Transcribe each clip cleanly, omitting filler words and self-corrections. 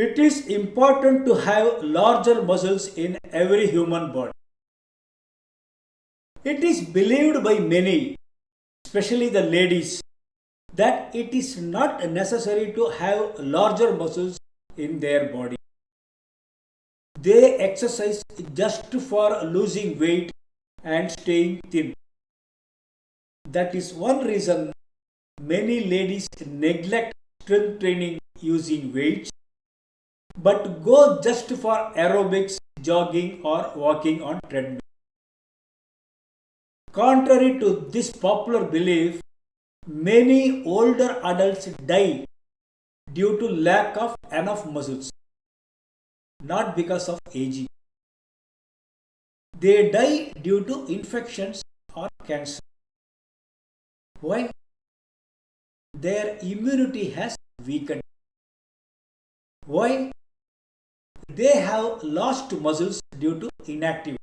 It is important to have larger muscles in every human body. It is believed by many, especially the ladies, that it is not necessary to have larger muscles in their body. They exercise just for losing weight and staying thin. That is one reason many ladies neglect strength training using weights but go just for aerobics, jogging, or walking on treadmill. Contrary to this popular belief, many older adults die due to lack of enough muscles, not because of aging. They die due to infections or cancer. Why? Their immunity has weakened. Why? They have lost muscles due to inactivity.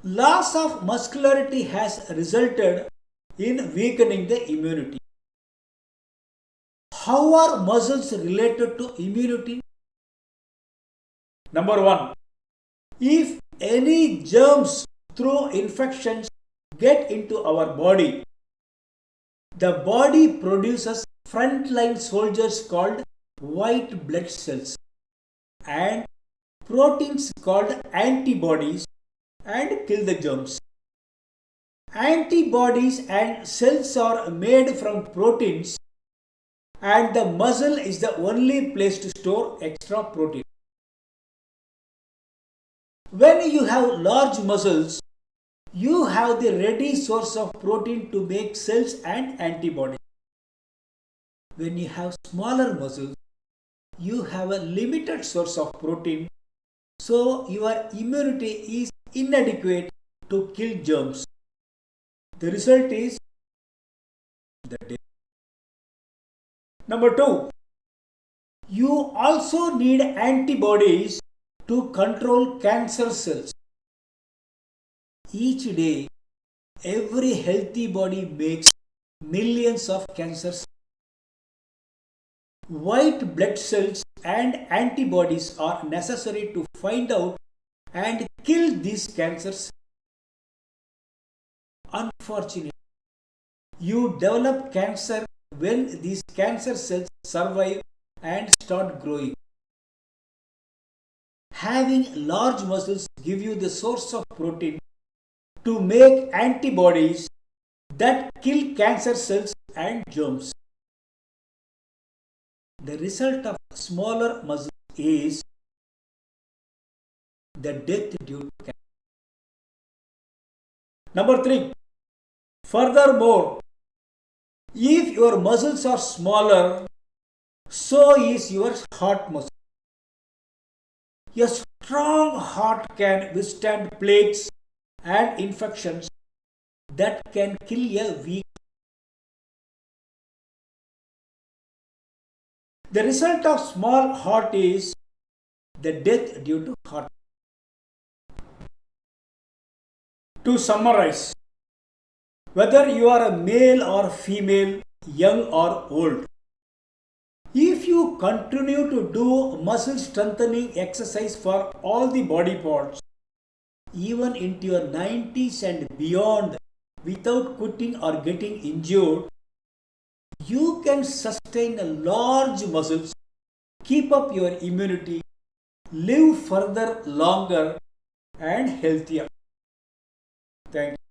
Loss of muscularity has resulted in weakening the immunity. How are muscles related to immunity? Number one, if any germs through infections get into our body, the body produces frontline soldiers called white blood cells and proteins called antibodies and kill the germs. Antibodies and cells are made from proteins, and the muscle is the only place to store extra protein. When you have large muscles, you have the ready source of protein to make cells and antibodies. When you have smaller muscles, you have a limited source of protein, so your immunity is inadequate to kill germs. The result is the death. Number two, you also need antibodies to control cancer cells. Each day, every healthy body makes millions of cancer cells. White blood cells and antibodies are necessary to find out and kill these cancers. Unfortunately, you develop cancer when these cancer cells survive and start growing. Having large muscles give you the source of protein to make antibodies that kill cancer cells and germs. The result of smaller muscles is the death due to cancer. Number three, furthermore, if your muscles are smaller, so is your heart muscle. A strong heart can withstand plagues and infections that can kill a weak. The result of small heart is the death due to heart. To summarize, whether you are a male or female, young or old, if you continue to do muscle strengthening exercise for all the body parts, even into your 90s and beyond, without quitting or getting injured, you can sustain a large muscles, keep up your immunity, live further longer and healthier. Thank you.